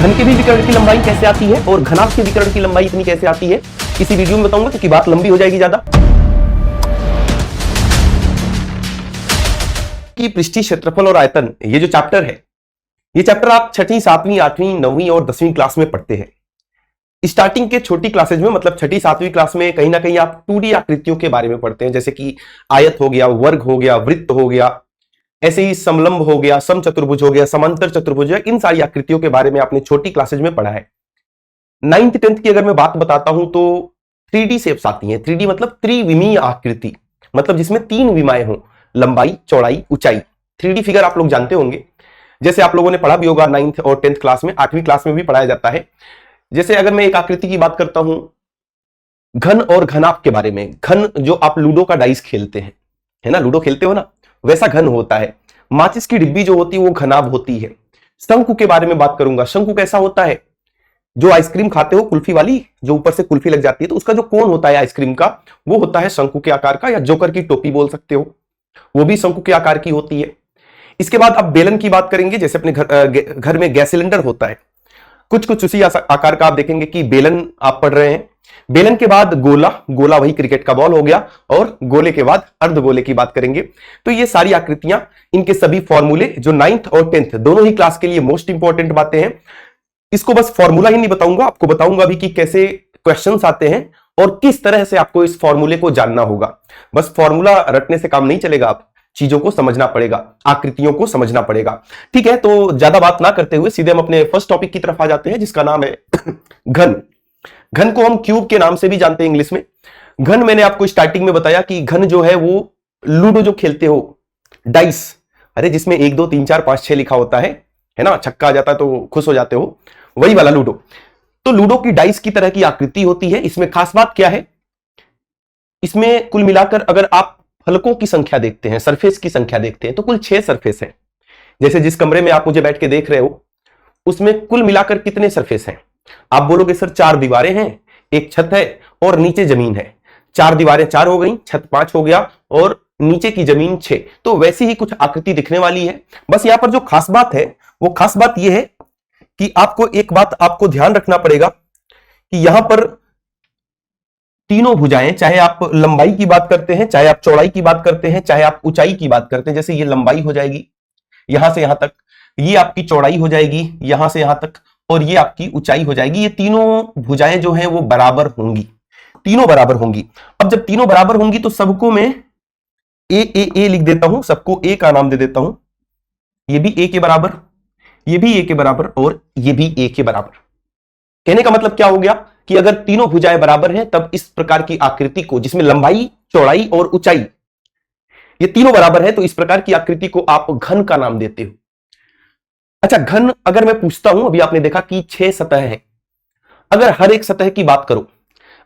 घन के भी विकर्ण की लंबाई कैसे आती है और घनाभ के विकर्ण की लंबाई इतनी कैसे आती है, इसी वीडियो में बताऊंगा, क्योंकि बात लंबी हो जाएगी ज्यादा। कि पृष्ठीय क्षेत्रफल और आयतन, ये जो चैप्टर है, ये चैप्टर आप 6वीं, 7वीं, 8वीं, 9वीं और 10वीं क्लास में पढ़ते हैं। स्टार्टिंग के छोटी क्लासेज में, मतलब 6ठी, 7वीं क्लास में कहीं ना कहीं आप 2D आकृतियों के बारे में पढ़ते हैं, जैसे कि आयत हो गया, वर्ग हो गया, वृत्त हो गया, ऐसे ही समलंब हो गया, समचतुर्भुज हो गया, समांतर चतुर्भुज, इन सारी आकृतियों के बारे में आपने छोटी क्लासेज में पढ़ा है। 9th 10th की अगर मैं बात बताता हूं तो 3D शेप्स आती हैं। 3D मतलब त्रिविमीय आकृति, मतलब जिसमें 3 विमाएं हों, लंबाई, चौड़ाई, ऊंचाई। 3D फिगर आप लोग जानते होंगे, जैसे आप लोगों ने पढ़ा भी होगा 9th और 10th क्लास में, 8वीं क्लास में भी पढ़ाया जाता है। जैसे अगर मैं एक आकृति की बात करता हूं घन और घनाभ के बारे में, घन जो आप लूडो का डाइस खेलते हैं, है ना, लूडो खेलते हो ना, वैसा घन होता है। माचिस की डिब्बी जो होती है वो घनाभ होती है। शंकु के बारे में बात करूंगा, शंकु कैसा होता है, जो आइसक्रीम खाते हो कुल्फी वाली, जो ऊपर से कुल्फी लग जाती है, तो उसका जो कोन होता है आइसक्रीम का, वो होता है शंकु के आकार का, या जोकर की टोपी बोल सकते हो, वो भी शंकु के आकार की होती है। इसके बाद अब बेलन की बात करेंगे। जैसे अपने घर में गैस सिलेंडर होता है, कुछ कुछ उसी आकार का आप देखेंगे कि बेलन आप पढ़ रहे हैं। बेलन के बाद गोला, गोला वही क्रिकेट का बॉल हो गया, और गोले के बाद अर्धगोले की बात करेंगे। तो ये सारी आकृतियां, इनके सभी फॉर्मूले जो 9th और 10th दोनों ही क्लास के लिए मोस्ट इंपॉर्टेंट बातें हैं। इसको बस फॉर्मूला ही नहीं बताऊंगा, आपको बताऊंगा भी कि कैसे क्वेश्चंस आते हैं और किस तरह से आपको इस फॉर्मूले को जानना होगा। बस फॉर्मूला रटने से काम नहीं चलेगा, आप चीजों को समझना पड़ेगा, आकृतियों को समझना पड़ेगा। ठीक है, तो ज्यादा बात ना करते हुए सीधे हम अपने फर्स्ट टॉपिक की तरफ आ जाते हैं, जिसका नाम है घन। घन को हम क्यूब के नाम से भी जानते हैं इंग्लिश में। घन मैंने आपको स्टार्टिंग में बताया कि घन जो है वो लूडो जो खेलते हो, डाइस, अरे जिसमें 1 2 3 4 5 6 लिखा होता है ना, छक्का आ जाता है तो खुश हो जाते हो, वही वाला लूडो। तो लूडो की डाइस की तरह की आकृति होती है। इसमें खास बात क्या है, इसमें कुल मिलाकर अगर आप फलकों की संख्या देखते हैं, सरफेस की संख्या देखते हैं, तो कुल 6 सरफेस हैं। जैसे जिस कमरे में आप मुझे बैठ के देख रहे हो, उसमें कुल मिलाकर कितने सरफेस हैं? आप बोलोगे सर 4 दीवारें हैं, एक छत है और नीचे जमीन है। 4 दीवारें 4 हो गई, छत 5 हो गया और नीचे की जमीन 6। तो वैसी ही कुछ आकृति दिखने वाली है। बस यहां पर जो खास बात है, वो खास बात यह है कि आपको एक बात आपको ध्यान रखना पड़ेगा कि यहां पर तीनों भुजाएं, चाहे आप लंबाई की बात करते हैं, चाहे आप चौड़ाई की बात करते हैं, चाहे आप ऊंचाई की बात करते हैं, जैसे ये लंबाई हो जाएगी यहां से यहां तक, ये आपकी चौड़ाई हो जाएगी यहां से यहां तक, और ये आपकी ऊंचाई हो जाएगी। ये तीनों भुजाएं जो हैं वो बराबर होंगी, तीनों बराबर होंगी। अब जब तीनों बराबर होंगी तो सबको मैं ए लिख देता हूं, सबको ए का नाम दे देता हूं। ये भी ए के बराबर, ये भी ए के बराबर, और ये भी ए के बराबर। कहने का मतलब क्या हो गया कि अगर तीनों भुजाएं बराबर हैं, तब इस प्रकार की आकृति को, जिसमें लंबाई, चौड़ाई और ऊंचाई ये तीनों बराबर है, तो इस प्रकार की आकृति को आप घन का नाम देते हो। अच्छा, घन अगर मैं पूछता हूं, अभी आपने देखा कि 6 सतह है, अगर हर एक सतह की बात करो,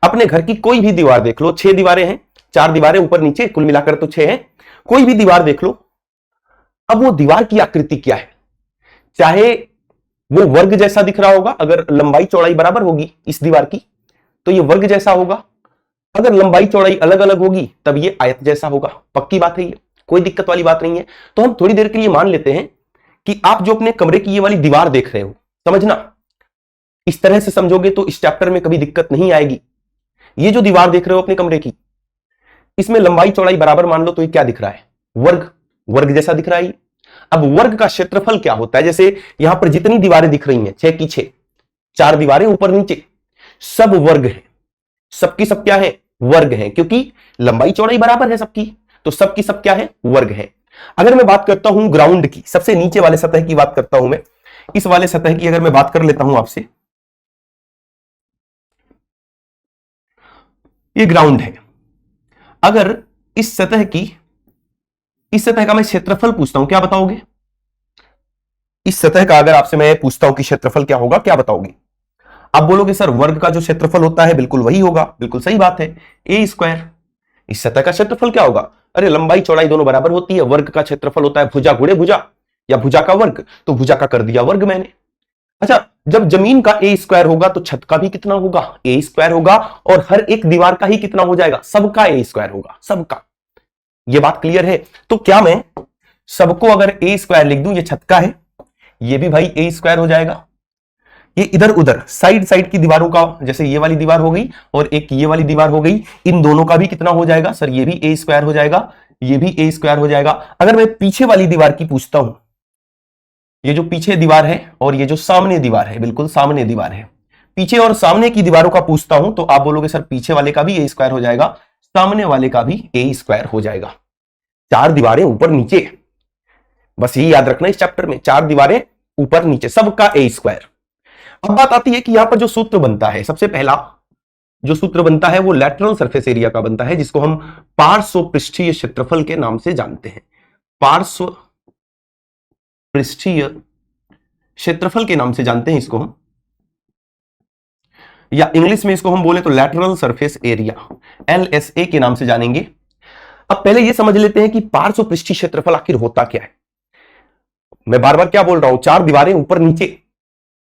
अपने घर की कोई भी दीवार देख लो, 6 दीवारें हैं, 4 दीवारें ऊपर नीचे, कुल मिलाकर तो 6 है। कोई भी दीवार देख लो, अब वो दीवार की आकृति क्या है, चाहे वो वर्ग जैसा दिख रहा होगा, अगर लंबाई चौड़ाई बराबर होगी इस दीवार की तो ये वर्ग जैसा होगा, अगर लंबाई चौड़ाई अलग अलग होगी तब ये आयत जैसा होगा। पक्की बात है, ये कोई दिक्कत वाली बात नहीं है। तो हम थोड़ी देर के लिए मान लेते हैं कि आप जो अपने कमरे की ये वाली दीवार देख रहे हो, समझना, इस तरह से समझोगे तो इस चैप्टर में कभी दिक्कत नहीं आएगी। ये जो दीवार देख रहे हो अपने कमरे की, इसमें लंबाई चौड़ाई बराबर मान लो, तो ये क्या दिख रहा है, वर्ग, वर्ग जैसा दिख रहा है। अब वर्ग का क्षेत्रफल क्या होता है, जैसे यहां पर जितनी दीवारें दिख रही हैं, 6 की 6, 4 दीवारें ऊपर नीचे, सब वर्ग है, सबकी सब क्या है, वर्ग है, क्योंकि लंबाई चौड़ाई बराबर है सबकी, तो सबकी सब क्या है, वर्ग है। अगर मैं बात करता हूं ग्राउंड की, सबसे नीचे वाले सतह की बात करता हूं मैं, इस वाले सतह की अगर मैं बात कर लेता हूं आपसे, ये ग्राउंड है। अगर इस सतह का मैं क्षेत्रफल पूछता हूं, क्या बताओगे? इस सतह का अगर आपसे मैं पूछता हूं कि क्षेत्रफल क्या होगा, क्या बताओगे? आप बोलोगे सर वर्ग का जो क्षेत्रफल होता है बिल्कुल वही होगा। बिल्कुल सही बात है, ए स्क्वायर। इस सतह का क्षेत्रफल क्या होगा? अरे लंबाई चौड़ाई दोनों बराबर होती है, वर्ग का क्षेत्रफल होता है भुजा गुणे भुजा, या भुजा का वर्ग, तो भुजा का कर दिया वर्ग मैंने। अच्छा, जब जमीन का ए स्क्वायर होगा तो छत का भी कितना होगा, ए स्क्वायर होगा, और हर एक दीवार का ही कितना हो जाएगा, सबका ए स्क्वायर होगा, सबका। ये बात क्लियर है? तो क्या मैं सबको अगर ए स्क्वायर लिख दूं, ये छत का है, ये भी भाई ए स्क्वायर हो जाएगा। ये इधर उधर साइड साइड की दीवारों का, जैसे ये वाली दीवार हो गई और एक ये वाली दीवार हो गई, इन दोनों का भी कितना हो जाएगा सर, ये भी ए स्क्वायर हो जाएगा, ये भी ए स्क्वायर हो जाएगा। अगर मैं पीछे वाली दीवार की पूछता हूं, ये जो पीछे दीवार है और ये जो सामने दीवार है, बिल्कुल सामने दीवार है, पीछे और सामने की दीवारों का पूछता हूं तो आप बोलोगे सर पीछे वाले का भी ए स्क्वायर हो जाएगा, सामने वाले का भी ए स्क्वायर हो जाएगा। चार दीवारें ऊपर नीचे, बस ये याद रखना इस चैप्टर में, चार दीवारें ऊपर नीचे, सबका ए स्क्वायर। अब बात आती है कि यहां पर जो सूत्र बनता है, सबसे पहला जो सूत्र बनता है वो लैटरल सरफेस एरिया का बनता है, जिसको हम पार्श्व पृष्ठीय क्षेत्रफल के नाम से जानते हैं। पार्श्व पृष्ठीय क्षेत्रफल के नाम से जानते हैं इसको हम, या इंग्लिश में इसको हम बोले तो लैटरल सरफेस एरिया, LSA के नाम से जानेंगे। अब पहले ये समझ लेते हैं कि पार्श्व पृष्ठीय क्षेत्रफल आखिर होता क्या है। मैं बार बार क्या बोल रहा हूं, चार दीवारें ऊपर नीचे,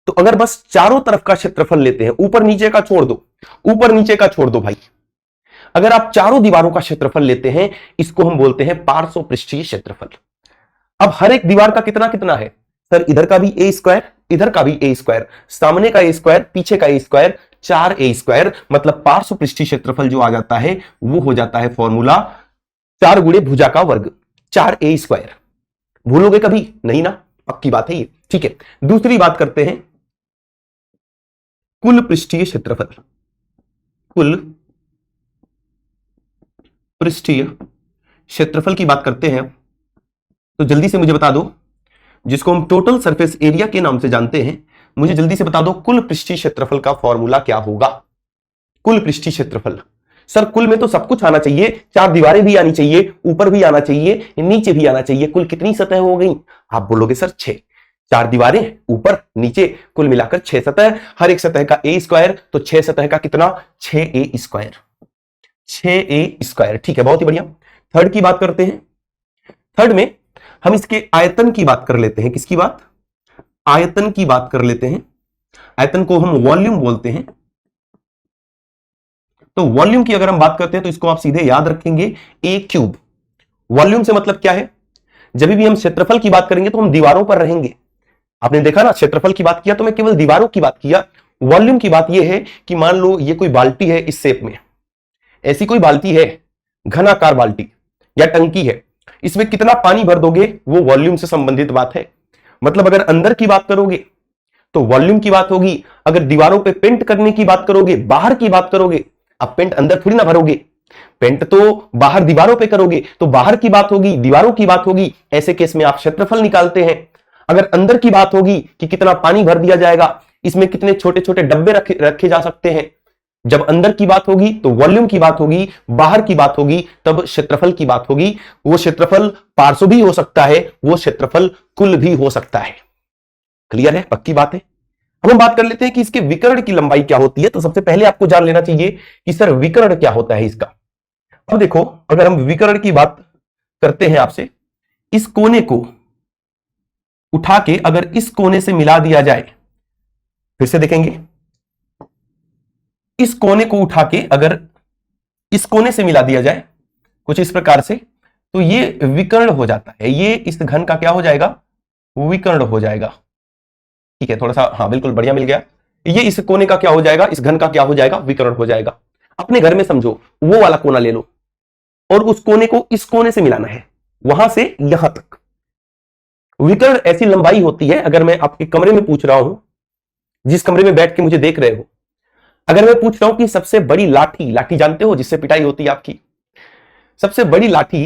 तो अगर बस चारों तरफ का क्षेत्रफल लेते हैं, ऊपर नीचे का छोड़ दो, ऊपर नीचे का छोड़ दो भाई, अगर आप चारों दीवारों का क्षेत्रफल लेते हैं, इसको हम बोलते हैं पार्श्व पृष्ठीय क्षेत्रफल। अब हर एक दीवार का कितना कितना है सर, इधर का भी ए स्क्वायर, इधर का भी ए स्क्वायर, सामने का ए स्क्वायर, पीछे का ए स्क्वायर, चार ए स्क्वायर, मतलब पार्श्व पृष्ठीय क्षेत्रफल जो आ जाता है वो हो जाता है फॉर्मूला 4 गुणे भुजा का वर्ग, 4 ए स्क्वायर। भूलोगे कभी नहीं ना, पक्की बात है ये, ठीक है। दूसरी बात करते हैं कुल पृष्ठीय क्षेत्रफल, कुल पृष्ठीय क्षेत्रफल की बात करते हैं, तो जल्दी से मुझे बता दो, जिसको हम टोटल सरफेस एरिया के नाम से जानते हैं, मुझे जल्दी से बता दो कुल पृष्ठीय क्षेत्रफल का फॉर्मूला क्या होगा। कुल पृष्ठीय क्षेत्रफल, सर कुल में तो सब कुछ आना चाहिए, चार दीवारें भी आनी चाहिए, ऊपर भी आना चाहिए, नीचे भी आना चाहिए, कुल कितनी सतह हो गई, आप बोलोगे सर 6, चार दीवारें ऊपर नीचे, कुल मिलाकर 6 सतह, हर एक सतह का ए स्क्वायर, तो 6 सतह का कितना 6a स्क्वायर, 6a स्क्वायर, ठीक है, बहुत ही बढ़िया। थर्ड की बात करते हैं, थर्ड में हम इसके आयतन की बात कर लेते हैं, किसकी बात, आयतन की बात कर लेते हैं। आयतन को हम वॉल्यूम बोलते हैं, तो वॉल्यूम की अगर हम बात करते हैं तो इसको आप सीधे याद रखेंगे ए क्यूब। वॉल्यूम से मतलब क्या है, जब भी हम क्षेत्रफल की बात करेंगे तो हम दीवारों पर रहेंगे। आपने देखा ना, क्षेत्रफल की बात किया तो मैं केवल दीवारों की बात किया, वॉल्यूम की बात यह है कि मान लो ये कोई बाल्टी है इस शेप में, ऐसी कोई बाल्टी है, घनाकार बाल्टी या टंकी है, इसमें कितना पानी भर दोगे वो वॉल्यूम से संबंधित बात है। मतलब अगर अंदर की बात करोगे तो वॉल्यूम की बात होगी, अगर दीवारों पे पेंट करने की बात करोगे, बाहर की बात करोगे, अब पेंट अंदर थोड़ी ना भरोगे, पेंट तो बाहर दीवारों पे करोगे, तो बाहर की बात होगी, दीवारों की बात होगी, ऐसे केस में आप क्षेत्रफल निकालते हैं। अगर अंदर की बात होगी कि कितना पानी भर दिया जाएगा, इसमें कितने छोटे छोटे डब्बे रखे जा सकते हैं, जब अंदर की बात होगी तो वॉल्यूम की बात होगी, बाहर की बात होगी तब क्षेत्रफल की बात होगी। वो क्षेत्रफल पार्श्व भी हो सकता है, वो क्षेत्रफल कुल भी हो सकता है। क्लियर है, पक्की बात है। अब हम बात कर लेते हैं कि इसके विकर्ण की लंबाई क्या होती है। तो सबसे पहले आपको जान लेना चाहिए कि सर विकर्ण क्या होता है इसका। अब देखो, अगर हम विकर्ण की बात करते हैं आपसे, इस कोने को उठा के अगर इस कोने से मिला दिया जाए, फिर से देखेंगे, इस कोने को उठा के अगर इस कोने से मिला दिया जाए कुछ इस प्रकार से, तो ये विकर्ण हो जाता है, ये इस घन का क्या हो जाएगा, विकर्ण हो जाएगा। ठीक है, थोड़ा सा, हाँ बिल्कुल बढ़िया मिल गया। ये इस कोने का क्या हो जाएगा, इस घन का क्या हो जाएगा, विकर्ण हो जाएगा। अपने घर में समझो, वो वाला कोना ले लो और उस कोने को इस कोने से मिलाना है, वहां से यहां तक। विकर्ण ऐसी लंबाई होती है, अगर मैं आपके कमरे में पूछ रहा हूं, जिस कमरे में बैठ के मुझे देख रहे हो, अगर मैं पूछ रहा हूं कि सबसे बड़ी लाठी, लाठी जानते हो जिससे पिटाई होती है आपकी, सबसे बड़ी लाठी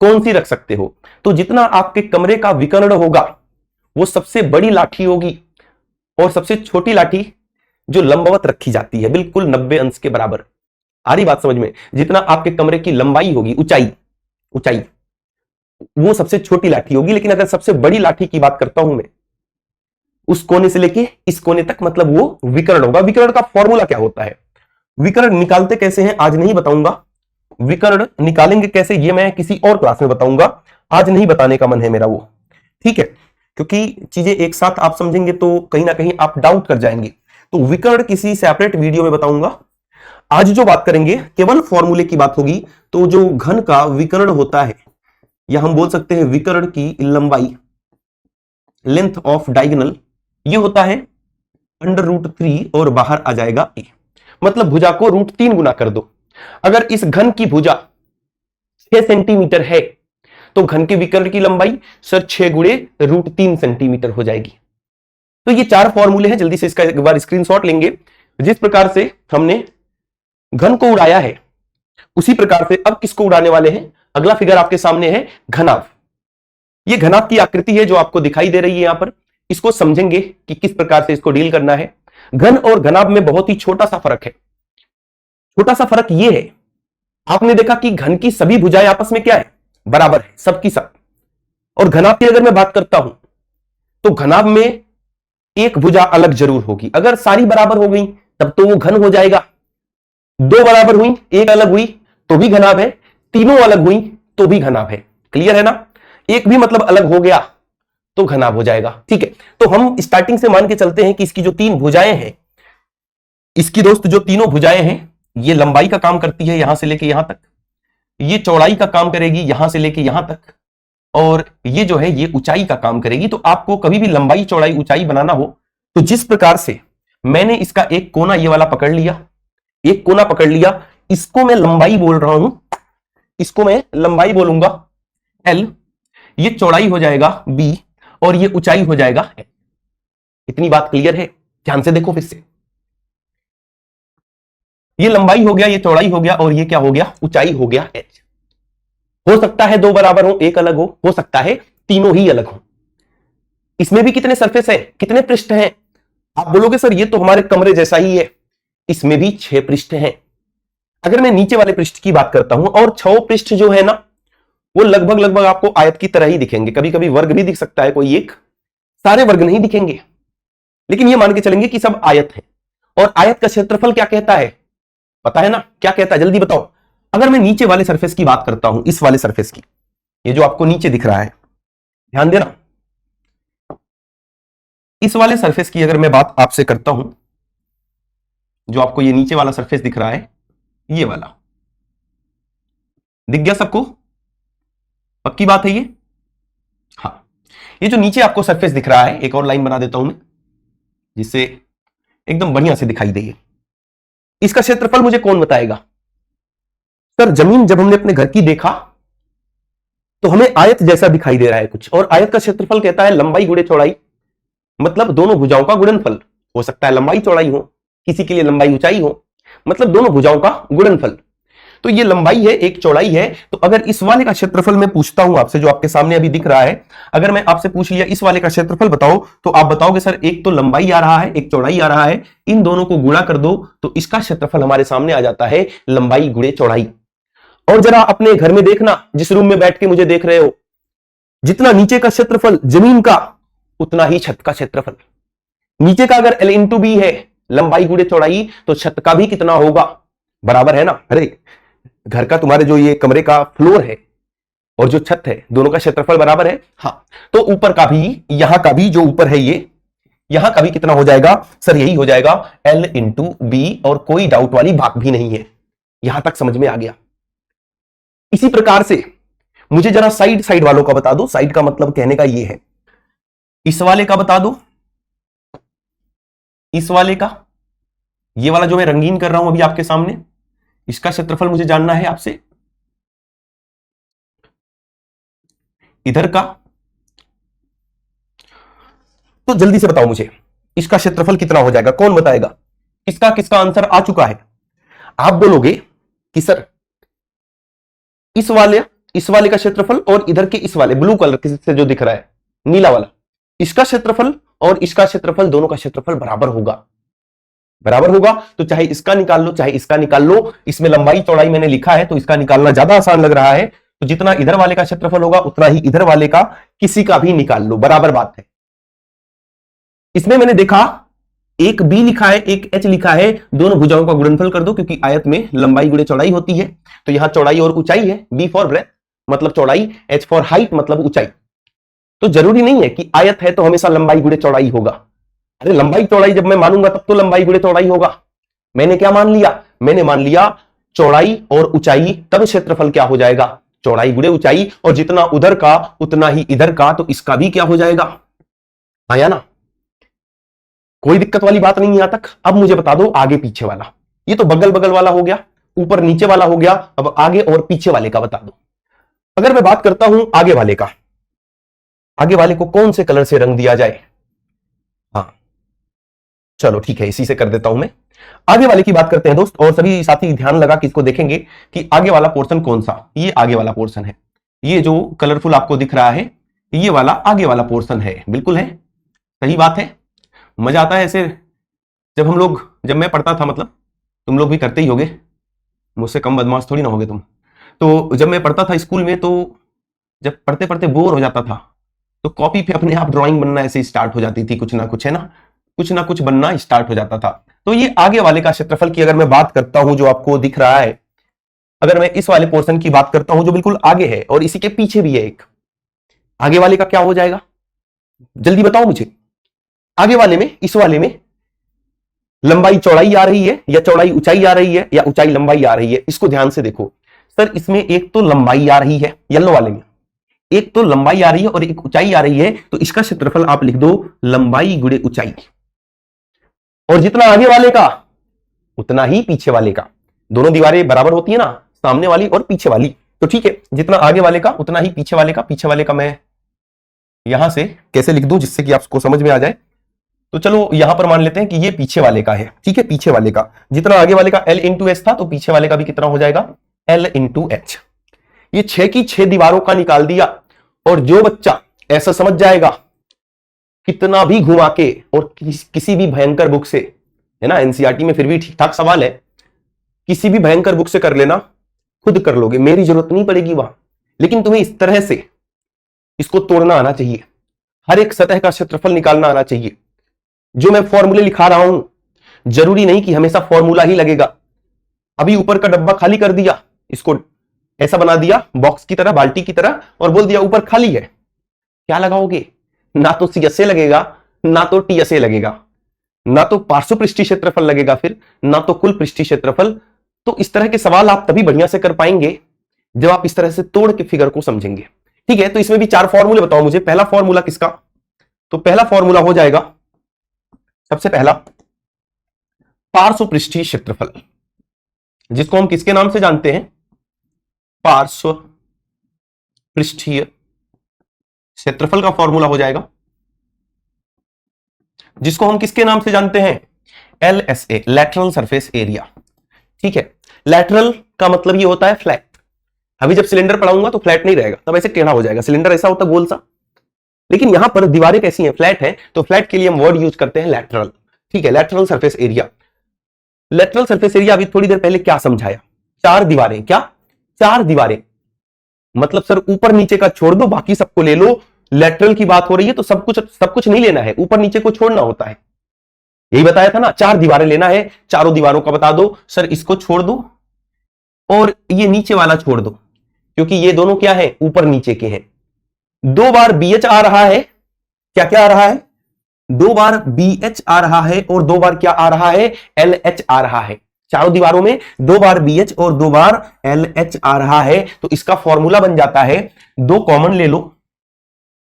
कौन सी रख सकते हो, तो जितना आपके कमरे का विकर्ण होगा वो सबसे बड़ी लाठी होगी, और सबसे छोटी लाठी जो लंबवत रखी जाती है बिल्कुल 90 अंश के बराबर। आ रही बात समझ में, जितना आपके कमरे की लंबाई होगी, ऊंचाई वो सबसे छोटी लाठी होगी। लेकिन अगर सबसे बड़ी लाठी की बात करता हूं मैं, उस कोने से लेके इस कोने तक, मतलब वो विकर्ण होगा। विकर्ण का फॉर्मूला क्या होता है, विकर्ण निकालते कैसे हैं आज नहीं बताऊंगा, विकर्ण निकालेंगे कैसे ये मैं किसी और क्लास में बताऊंगा, आज नहीं बताने का मन है मेरा वो, ठीक है, क्योंकि चीजें एक साथ आप समझेंगे तो कहीं ना कहीं आप डाउट कर जाएंगे। तो विकर्ण किसी सेपरेट वीडियो में बताऊंगा। आज जो बात करेंगे केवल फॉर्मूले की बात होगी। तो जो घन का विकर्ण होता है, या हम बोल सकते हैं विकर्ण की लंबाई, लेंथ ऑफ डायगोनल, ये होता है √3 और बाहर आ जाएगा a। मतलब भुजा को √3 गुना कर दो। अगर इस घन की भुजा 6 सेंटीमीटर है तो घन के विकर्ण की लंबाई सर 6 गुणे √3 सेंटीमीटर हो जाएगी। तो ये 4 फॉर्मूले हैं, जल्दी से इसका एक बार स्क्रीनशॉट लेंगे। जिस प्रकार से हमने घन को उड़ाया है उसी प्रकार से अब किसको उड़ाने वाले हैं। अगला फिगर आपके सामने है घनाभ। ये घनाभ की आकृति है जो आपको दिखाई दे रही है यहां पर। इसको समझेंगे कि किस प्रकार से इसको डील करना है। घन और घनाभ में बहुत ही छोटा सा फर्क है। छोटा सा फर्क यह है, आपने देखा कि घन की सभी भुजाएं आपस में क्या है, बराबर है, सबकी सब। और घनाभ की अगर मैं बात करता हूं तो घनाभ में एक भुजा अलग जरूर होगी। अगर सारी बराबर हो गई तब तो वो घन हो जाएगा। 2 बराबर हुई, एक अलग हुई तो भी घनाभ है, तीनों अलग हुई तो भी घनाभ है। क्लियर है ना। एक भी मतलब अलग हो गया तो घनाभ हो जाएगा। ठीक है, तो हम स्टार्टिंग से मान के चलते हैं कि इसकी जो 3 भुजाएं हैं, इसकी दोस्त जो तीनों भुजाएं हैं, ये लंबाई का काम करती है यहां से लेके यहां तक, ये चौड़ाई का काम करेगी यहां से लेके यहां तक, और ये जो है ये ऊंचाई का काम करेगी। तो आपको कभी भी लंबाई चौड़ाई ऊंचाई बनाना हो तो जिस प्रकार से मैंने इसका एक कोना ये वाला पकड़ लिया, एक कोना पकड़ लिया, इसको मैं लंबाई बोल रहा हूं, इसको मैं लंबाई बोलूंगा L, ये चौड़ाई हो जाएगा B और ये ऊंचाई हो जाएगा H। इतनी बात क्लियर है। ध्यान से देखो फिर से, ये लंबाई हो गया, ये चौड़ाई हो गया और ये क्या हो गया, ऊंचाई हो गया H। हो सकता है 2 बराबर हो, एक अलग हो सकता है तीनों ही अलग हो। इसमें भी कितने सरफेस है, कितने पृष्ठ हैं। आप बोलोगे सर ये तो हमारे कमरे जैसा ही है, इसमें भी 6 पृष्ठ हैं। अगर मैं नीचे वाले पृष्ठ की बात करता हूं, और 6 पृष्ठ जो है ना वो लगभग आपको आयत की तरह ही दिखेंगे। कभी कभी वर्ग भी दिख सकता है कोई एक, सारे वर्ग नहीं दिखेंगे, लेकिन ये मान के चलेंगे कि सब आयत है। और आयत का क्षेत्रफल क्या कहता है, पता है ना क्या कहता है, जल्दी बताओ। अगर मैं नीचे वाले सरफेस की बात करता हूं, इस वाले सरफेस की, ये जो आपको नीचे दिख रहा है, ध्यान देना, इस वाले सरफेस की अगर मैं बात आपसे करता हूं, जो आपको ये नीचे वाला सरफेस दिख रहा है, ये वाला दिख गया सबको, पक्की बात है ये। हाँ, ये जो नीचे आपको सरफेस दिख रहा है, एक और लाइन बना देता हूं मैं जिससे एकदम बढ़िया से दिखाई दे। इसका क्षेत्रफल मुझे कौन बताएगा। सर जमीन जब हमने अपने घर की देखा तो हमें आयत जैसा दिखाई दे रहा है कुछ, और आयत का क्षेत्रफल कहता है लंबाई गुणे चौड़ाई, मतलब दोनों भुजाओं का गुणनफल। हो सकता है लंबाई चौड़ाई हो, किसी के लिए लंबाई ऊंचाई हो, मतलब दोनों भुजाओं का गुणनफल। तो ये लंबाई है, एक चौड़ाई है। तो अगर इस वाले का क्षेत्रफल मैं पूछता हूं आपसे, जो आपके सामने अभी दिख रहा है, अगर मैं आपसे पूछ लिया इस वाले का क्षेत्रफल बताओ, तो आप बताओगे सर एक तो लंबाई आ रहा है, एक चौड़ाई आ रहा है, इन दोनों को गुणा कर दो तो इसका क्षेत्रफल हमारे सामने आ जाता है लंबाई गुणे चौड़ाई। और जरा अपने घर में देखना, जिस रूम में बैठ के मुझे देख रहे हो, जितना नीचे का क्षेत्रफल जमीन का उतना ही छत का क्षेत्रफल। नीचे का अगर L इंटू बी है, लंबाई गुणे चौड़ाई, तो छत का भी कितना होगा, बराबर है ना। अरे घर का तुम्हारे जो ये कमरे का फ्लोर है और जो छत है, दोनों का क्षेत्रफल बराबर है। हाँ, तो ऊपर का भी, यहां का भी, जो ऊपर है ये, यहां का भी कितना हो जाएगा सर, यही हो जाएगा L इंटू बी, और कोई डाउट वाली बात भी नहीं है। यहां तक समझ में आ गया। इसी प्रकार से मुझे जरा साइड साइड वालों का बता दो। साइड का मतलब कहने का ये है, इस वाले का बता दो, इस वाले का, ये वाला जो मैं रंगीन कर रहा हूं अभी आपके सामने, इसका क्षेत्रफल मुझे जानना है आपसे। इधर का, तो जल्दी से बताओ मुझे इसका क्षेत्रफल कितना हो जाएगा, कौन बताएगा। किसका किसका आंसर आ चुका है। आप बोलोगे कि सर इस वाले का क्षेत्रफल और इधर के इस वाले ब्लू कलर से जो दिख रहा है, नीला वाला, इसका क्षेत्रफल और इसका क्षेत्रफल, दोनों का क्षेत्रफल बराबर होगा। बराबर होगा तो चाहे इसका निकाल लो चाहे इसका निकाल लो। इसमें लंबाई चौड़ाई मैंने लिखा है तो इसका निकालना ज्यादा आसान लग रहा है। तो जितना इधर वाले का क्षेत्रफल होगा उतना ही इधर वाले का, किसी का भी निकाल लो, बराबर बात है। इसमें मैंने देखा एक बी लिखा है, एक एच लिखा है, दोनों भुजाओं का गुणनफल कर दो, क्योंकि आयत में लंबाई गुणे चौड़ाई होती है। तो यहां चौड़ाई और ऊंचाई है, बी फॉर ब्रेथ मतलब चौड़ाई, एच फॉर हाइट मतलब ऊंचाई। तो जरूरी नहीं है कि आयत है तो हमेशा लंबाई गुणे चौड़ाई होगा। अरे लंबाई चौड़ाई जब मैं मानूंगा तब तो लंबाई गुणे चौड़ाई होगा। मैंने क्या मान लिया, मैंने मान लिया चौड़ाई और ऊंचाई, तब क्षेत्रफल क्या हो जाएगा, चौड़ाई गुणे ऊंचाई। और जितना उधर का उतना ही इधर का, तो इसका भी क्या हो जाएगा, आया ना। कोई दिक्कत वाली बात नहीं यहां तक। अब मुझे बता दो आगे पीछे वाला। ये तो बगल बगल वाला हो गया, ऊपर नीचे वाला हो गया, अब आगे और पीछे वाले का बता दो। अगर मैं बात करता हूं आगे वाले का, आगे वाले को कौन से कलर से रंग दिया जाए? हाँ चलो ठीक है, इसी से कर देता हूं मैं। आगे वाले की बात करते हैं दोस्त, और सभी साथी ध्यान लगा कि इसको देखेंगे कि आगे वाला पोर्शन कौन सा। ये आगे वाला पोर्शन है, ये जो कलरफुल आपको दिख रहा है ये वाला आगे वाला पोर्शन है। बिल्कुल है, सही बात है। मजा आता है ऐसे जब मैं पढ़ता था, मतलब तुम लोग भी करते ही होगे, मुझसे कम बदमाश थोड़ी ना होगे तुम। तो जब मैं पढ़ता था स्कूल में, तो जब पढ़ते पढ़ते बोर हो जाता था तो कॉपी पे अपने आप ड्राइंग बनना ऐसे स्टार्ट हो जाती थी, कुछ ना कुछ, है ना, कुछ ना कुछ बनना स्टार्ट हो जाता था। तो ये आगे वाले का क्षेत्रफल की अगर मैं बात करता हूं जो आपको दिख रहा है, अगर मैं इस वाले पोर्शन की बात करता हूं जो बिल्कुल आगे है और इसी के पीछे भी है एक, आगे वाले का क्या हो जाएगा? जल्दी बताओ मुझे। आगे वाले में, इस वाले में लंबाई चौड़ाई आ रही है या चौड़ाई ऊंचाई आ रही है या ऊंचाई लंबाई आ रही है? इसको ध्यान से देखो सर, इसमें एक तो लंबाई आ रही है येलो वाले में, एक तो लंबाई आ रही है और एक ऊंचाई आ रही है, तो इसका क्षेत्रफल आप लिख दो लंबाई गुणे ऊंचाई। और जितना आगे वाले का उतना ही पीछे वाले का, दोनों दीवारें बराबर होती है ना, सामने वाली और पीछे वाली, तो ठीक है, जितना आगे वाले का उतना ही पीछे वाले का। पीछे वाले का मैं यहां से कैसे लिख दूं जिससे कि आपको समझ में आ जाए? तो चलो यहां पर मान लेते हैं कि ये पीछे वाले का है, ठीक है, पीछे वाले का जितना आगे वाले का L इंटू एच था, तो पीछे वाले का भी कितना हो जाएगा? L into H. ये 6 की 6 दीवारों का निकाल दिया, और जो बच्चा ऐसा समझ जाएगा कितना भी घुमा के और किसी भी भयंकर बुक से, है ना, एनसीईआरटी में फिर भी ठीक ठाक सवाल है, किसी भी भयंकर बुक से कर लेना, खुद कर लोगे, मेरी जरूरत नहीं पड़ेगी वहां। लेकिन तुम्हें इस तरह से इसको तोड़ना आना चाहिए, हर एक सतह का क्षेत्रफल निकालना आना चाहिए। जो मैं फॉर्मूले लिखा रहा हूं जरूरी नहीं कि हमेशा फॉर्मूला ही लगेगा। अभी ऊपर का डब्बा खाली कर दिया, इसको ऐसा बना दिया बॉक्स की तरह, बाल्टी की तरह, और बोल दिया ऊपर खाली है, क्या लगाओगे? ना तो सीएसए लगेगा, ना तो टीएसए लगेगा, ना तो पार्श्व पृष्ठीय क्षेत्रफल लगेगा, फिर ना तो कुल पृष्ठीय क्षेत्रफल। तो इस तरह के सवाल आप तभी बढ़िया से कर पाएंगे जब आप इस तरह से तोड़ के फिगर को समझेंगे। ठीक है, तो इसमें भी 4 फॉर्मूले बताओ मुझे। पहला फॉर्मूला किसका? तो पहला फॉर्मूला हो जाएगा सबसे पहला पार्श्व पृष्ठीय क्षेत्रफल, जिसको हम किसके नाम से जानते हैं? पार्श्व पृष्ठीय क्षेत्रफल का फॉर्मूला हो जाएगा, जिसको हम किसके नाम से जानते हैं? LSA, lateral surface area. ठीक है, लैटरल का मतलब ये होता है फ्लैट। अभी जब सिलेंडर पढ़ाऊंगा तो फ्लैट नहीं रहेगा, तब ऐसे टेढ़ा हो जाएगा, सिलेंडर ऐसा होता गोल सा। लेकिन यहां पर दीवारें कैसी हैं? फ्लैट है, तो फ्लैट के लिए हम वर्ड यूज करते हैं लैटरल। ठीक है, lateral surface area. Lateral surface area अभी थोड़ी देर पहले क्या समझाया? 4 दीवारें। क्या? 4 दीवारें मतलब सर ऊपर नीचे का छोड़ दो, बाकी सबको ले लो। लैटरल की बात हो रही है तो सब कुछ नहीं लेना है, ऊपर नीचे को छोड़ना होता है। यही बताया था ना, 4 दीवारें लेना है, चारों दीवारों का बता दो। सर इसको छोड़ दो और ये नीचे वाला छोड़ दो, क्योंकि ये दोनों क्या है? ऊपर नीचे के हैं। 2 बार BH आ रहा है, क्या क्या आ रहा है? 2 बार BH आ रहा है और 2 बार क्या आ रहा है? LH आ रहा है। चारों दीवारों में 2 बार BH और 2 बार LH आ रहा है, तो इसका फॉर्मूला बन जाता है, 2 कॉमन ले लो,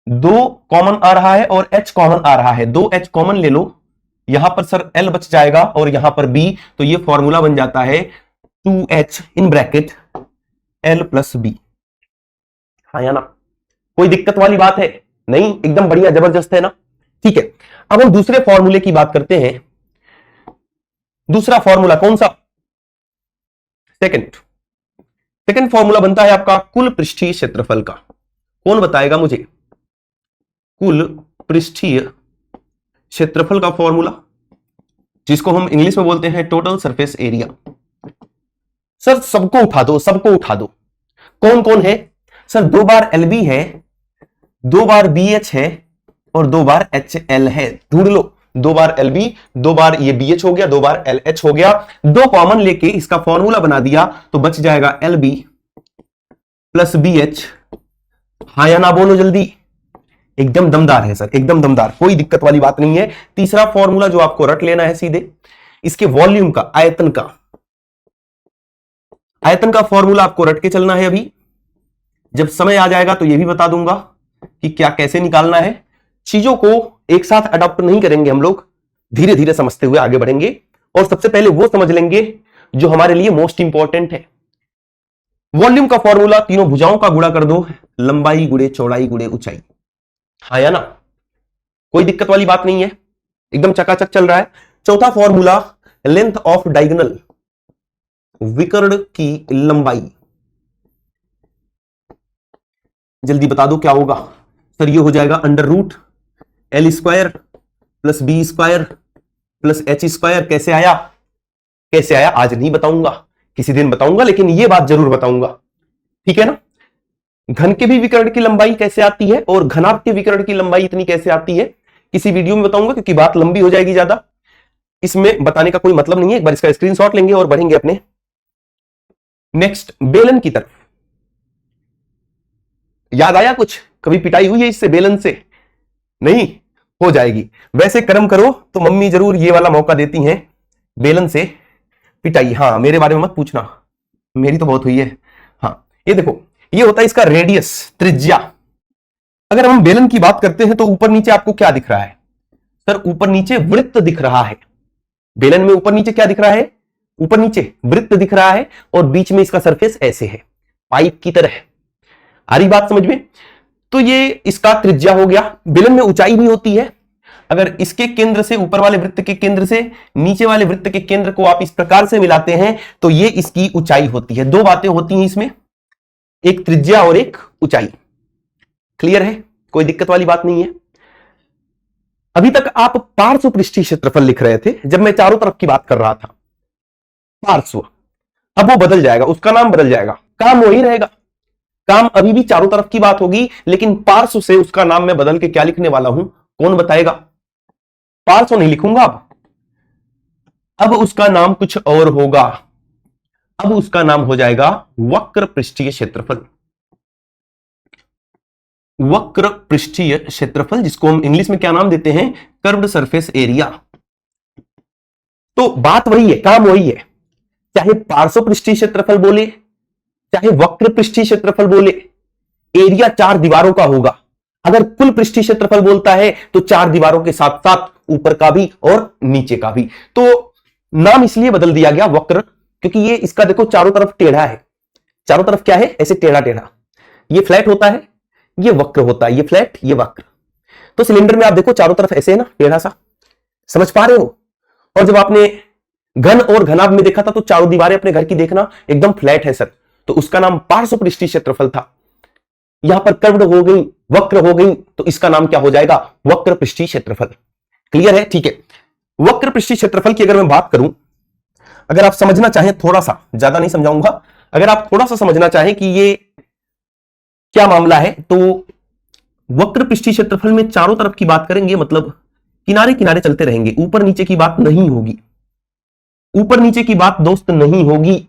2 कॉमन आ रहा है और H कॉमन आ रहा है, 2H कॉमन ले लो, यहां पर सर L बच जाएगा और यहां पर B, तो ये फॉर्मूला बन जाता है 2H in bracket L plus B। हाँ या ना? कोई दिक्कत वाली बात है? नहीं, एकदम बढ़िया जबरदस्त है ना? ठीक है, अब हम दूसरे फॉर्मूले की बात करते हैं। दूसरा फॉर्मूला कौन सा? सेकंड फॉर्मूला बनता है आपका कुल पृष्ठीय क्षेत्रफल का। कौन बताएगा मुझे कुल पृष्ठीय क्षेत्रफल का फॉर्मूला, जिसको हम इंग्लिश में बोलते हैं टोटल सरफेस एरिया? सर सबको उठा दो, सबको उठा दो। कौन कौन है? सर 2 बार LB है, 2 बार BH है और 2 बार HL है। ढूंढ लो, 2 बार LB, 2 बार ये BH हो गया, 2 बार LH हो गया, 2 कॉमन लेके इसका फॉर्मूला बना दिया, तो बच जाएगा LB प्लस BH। हाँ या ना बोलो जल्दी। एकदम दमदार है सर, एकदम दमदार, कोई दिक्कत वाली बात नहीं है। तीसरा फॉर्मूला जो आपको रट लेना है सीधे, इसके वॉल्यूम का, आयतन का फॉर्मूला आपको रट के चलना है। अभी जब समय आ जाएगा तो यह भी बता दूंगा कि क्या कैसे निकालना है। चीजों को एक साथ अडॉप्ट नहीं करेंगे हम लोग, धीरे धीरे समझते हुए आगे बढ़ेंगे और सबसे पहले वो समझ लेंगे जो हमारे लिए मोस्ट इंपॉर्टेंट है। वॉल्यूम का फॉर्मूला, तीनों भुजाओं का गुणा कर दो, लंबाई गुणे चौड़ाई गुणे ऊंचाई। हाँ या ना, कोई दिक्कत वाली बात नहीं है, एकदम चकाचक चल रहा है। चौथा फॉर्मूला, लेंथ ऑफ डायगोनल, विकर्ण की लंबाई। जल्दी बता दो क्या होगा सर? ये हो जाएगा under root L square plus B square plus H square. कैसे आया? कैसे आया आज नहीं बताऊंगा, किसी दिन बताऊंगा, लेकिन ये बात जरूर बताऊंगा, ठीक है ना। घन के भी विकर्ण की लंबाई कैसे आती है और घनाभ के विकर्ण की लंबाई इतनी कैसे आती है, किसी वीडियो में बताऊंगा, क्योंकि बात लंबी हो जाएगी ज्यादा, इसमें बताने का कोई मतलब नहीं है। एक बार इसका स्क्रीनशॉट लेंगे और बढ़ेंगे अपने नेक्स्ट बेलन की तरफ। याद आया कुछ? कभी पिटाई हुई है इससे, बेलन से? नहीं, हो जाएगी। वैसे कर्म करो तो मम्मी जरूर ये वाला मौका देती हैं, बेलन से पिटाई। हाँ, मेरे बारे में मत पूछना, मेरी तो बहुत हुई है। हाँ, ये देखो, ये होता है इसका रेडियस, त्रिज्या। अगर हम बेलन की बात करते हैं तो ऊपर नीचे आपको क्या दिख रहा है? सर ऊपर नीचे वृत्त दिख रहा है। बेलन में ऊपर नीचे क्या दिख रहा है? ऊपर नीचे वृत्त दिख रहा है और बीच में इसका सरफेस ऐसे है, पाइप की तरह। आ रही बात समझ में? तो ये इसका त्रिज्या हो गया। बेलन में ऊंचाई भी होती है। अगर इसके केंद्र से, ऊपर वाले वृत्त के केंद्र से नीचे वाले वृत्त के केंद्र को आप इस प्रकार से मिलाते हैं तो ये इसकी ऊंचाई होती है। दो बातें होती हैं इसमें, एक त्रिज्या और एक ऊंचाई। क्लियर है? कोई दिक्कत वाली बात नहीं है। अभी तक आप पार्श्व पृष्ठीय क्षेत्रफल लिख रहे थे जब मैं चारों तरफ की बात कर रहा था, पार्श्व। अब वो बदल जाएगा, उसका नाम बदल जाएगा, काम वही रहेगा। काम अभी भी चारों तरफ की बात होगी, लेकिन पार्श्व से उसका नाम मैं बदल के क्या लिखने वाला हूं, कौन बताएगा? पार्श्व नहीं लिखूंगा अब उसका नाम कुछ और होगा। अब उसका नाम हो जाएगा वक्र पृष्ठीय क्षेत्रफल। वक्र पृष्ठीय क्षेत्रफल, जिसको हम इंग्लिश में क्या नाम देते हैं? Curved surface area. तो बात वही है, काम वही है। चाहे पार्श्व पृष्ठीय क्षेत्रफल बोले, चाहे वक्र पृष्ठीय क्षेत्रफल बोले, एरिया चार दीवारों का होगा। अगर कुल पृष्ठीय क्षेत्रफल बोलता है तो चार दीवारों के साथ साथ ऊपर का भी और नीचे का भी। तो नाम इसलिए बदल दिया गया वक्र, क्योंकि ये इसका देखो चारों तरफ टेढ़ा है। चारों तरफ क्या है? ऐसे टेढ़ा टेढ़ा। ये फ्लैट होता है, ये वक्र होता है, ये फ्लैट, ये वक्र। तो सिलेंडर में आप देखो चारों तरफ ऐसे है ना, टेढ़ा सा। समझ पा रहे हो? और जब आपने घन और घनाभ में देखा था तो चारों दीवारें अपने घर की देखना एकदम फ्लैट है सर, तो उसका नाम पार्श्व पृष्ठीय क्षेत्रफल था। यहां पर कर्व्ड हो गई, वक्र हो गई, तो इसका नाम क्या हो जाएगा? वक्र पृष्ठीय क्षेत्रफल। क्लियर है? ठीक है। वक्र पृष्ठीय क्षेत्रफल की अगर मैं बात करूं, अगर आप समझना चाहें, थोड़ा सा, ज्यादा नहीं समझाऊंगा, अगर आप थोड़ा सा समझना चाहें कि ये क्या मामला है, तो वक्र पृष्ठीय क्षेत्रफल में चारों तरफ की बात करेंगे, मतलब किनारे किनारे चलते रहेंगे, ऊपर नीचे की बात नहीं होगी। ऊपर नीचे की बात दोस्त नहीं होगी,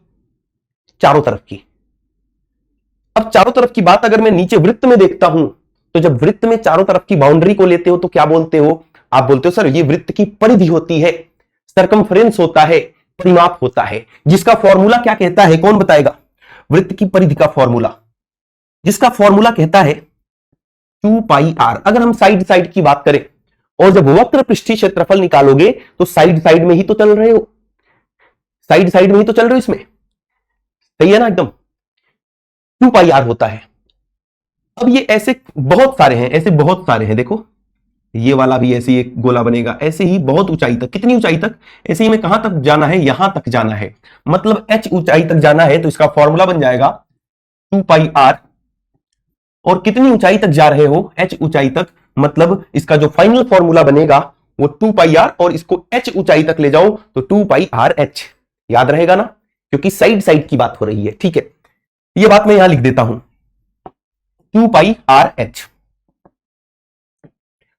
चारों तरफ की। अब चारों तरफ की बात अगर मैं नीचे वृत्त में देखता हूं, तो जब वृत्त में चारों तरफ की बाउंड्री को लेते हो तो क्या बोलते हो? आप बोलते हो सर ये वृत्त की परिधि होती है, सरकमफ्रेंस होता है, परिमाप होता है, जिसका फॉर्मूला क्या कहता है, कौन बताएगा? वृत्त की परिधि का फॉर्मूला, जिसका फॉर्मूला कहता है 2πr। अगर हम साइड साइड की बात करें और जब वक्र पृष्ठीय क्षेत्रफल निकालोगे तो साइड साइड में ही तो चल रहे हो, साइड साइड में ही तो चल रहे हो इसमें, सही है ना एकदम? 2πr होता है। अब ये ऐसे बहुत सारे हैं, ऐसे बहुत सारे हैं। देखो ये वाला भी ऐसे ही एक गोला बनेगा, ऐसे ही बहुत ऊंचाई तक। कितनी ऊंचाई तक? ऐसे ही में कहां तक जाना है? यहां तक जाना है, मतलब h ऊंचाई तक जाना है, तो इसका फॉर्मूला बन जाएगा 2πr। और कितनी ऊंचाई तक जा रहे हो? h ऊंचाई तक, मतलब इसका जो फाइनल फॉर्मूला बनेगा वो 2πr, और इसको h ऊंचाई तक ले जाओ तो 2πrh। याद रहेगा ना, क्योंकि साइड साइड की बात हो रही है। ठीक है, ये बात मैं यहां लिख देता हूं, 2πrh।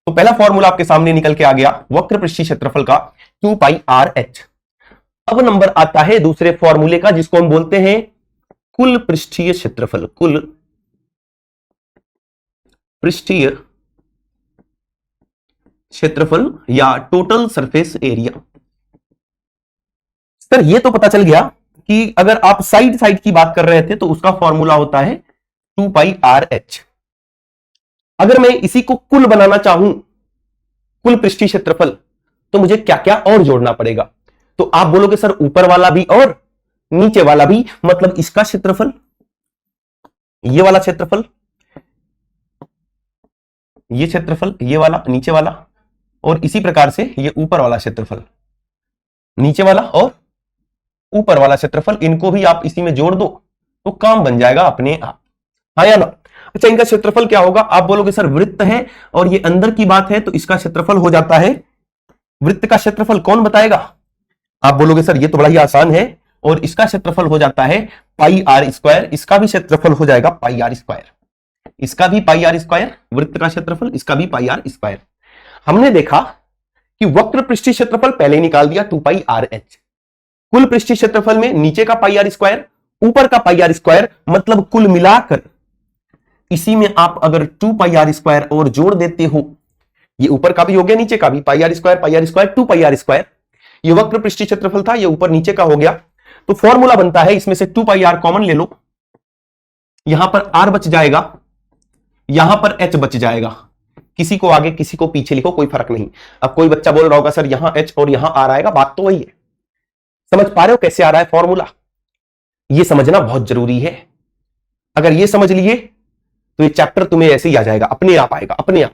तो पहला फॉर्मूला आपके सामने निकल के आ गया वक्र पृष्ठीय क्षेत्रफल का, 2πrh। अब नंबर आता है दूसरे फॉर्मूले का, जिसको हम बोलते हैं कुल पृष्ठीय क्षेत्रफल। कुल पृष्ठीय क्षेत्रफल या टोटल सरफेस एरिया। सर ये तो पता चल गया कि अगर आप साइड साइड की बात कर रहे थे तो उसका फॉर्मूला होता है 2πrh। अगर मैं इसी को कुल बनाना चाहूं, कुल पृष्ठीय क्षेत्रफल, तो मुझे क्या क्या और जोड़ना पड़ेगा? तो आप बोलोगे सर ऊपर वाला भी और नीचे वाला भी, मतलब इसका क्षेत्रफल, ये वाला क्षेत्रफल, ये क्षेत्रफल, ये वाला नीचे वाला, और इसी प्रकार से ये ऊपर वाला क्षेत्रफल, नीचे वाला और ऊपर वाला क्षेत्रफल, इनको भी आप इसी में जोड़ दो तो काम बन जाएगा अपने आप। हाँ या ना? अच्छा, इनका क्षेत्रफल क्या होगा? आप बोलोगे सर वृत्त है और ये अंदर की बात है, तो इसका क्षेत्रफल हो जाता है, वृत्त का क्षेत्रफल कौन बताएगा? आप बोलोगे सर ये तो बड़ा ही आसान है, और इसका क्षेत्रफल हो जाता है पाई आर स्क्वायर, इसका भी क्षेत्रफल हो जाएगा पाई आर स्क्वायर, इसका भी पाई आर स्क्वायर, वृत्त का क्षेत्रफल, इसका भी पाई आर स्क्वायर। हमने देखा कि वक्र पृष्ठीय क्षेत्रफल पहले ही निकाल दिया 2 पाई आर एच, कुल पृष्ठीय क्षेत्रफल में नीचे का पाई आर स्क्वायर, ऊपर का पाई आर स्क्वायर, मतलब कुल मिलाकर इसी में आप अगर 2 पाई आर स्क्वायर और जोड़ देते हो, ये ऊपर का भी हो गया, नीचे का भी, pi are square 2 pi are square, ये वक्र पृष्ठीय क्षेत्रफल था, ये ऊपर नीचे का हो गया। तो फॉर्मूला बनता है, इसमें से 2 पाई आर कॉमन ले लो, यहां पर आर बच जाएगा, यहां पर एच बच जाएगा, किसी को आगे किसी को पीछे लिखो, कोई फर्क नहीं। अब कोई बच्चा बोल रहा होगा सर यहां एच और यहां आर आएगा, बात तो वही है। समझ पा रहे हो कैसे आ रहा है फॉर्मूला? ये समझना बहुत जरूरी है। अगर ये समझ लिए तो ये चैप्टर तुम्हें ऐसे ही आ जाएगा, अपने आप आएगा, अपने आप,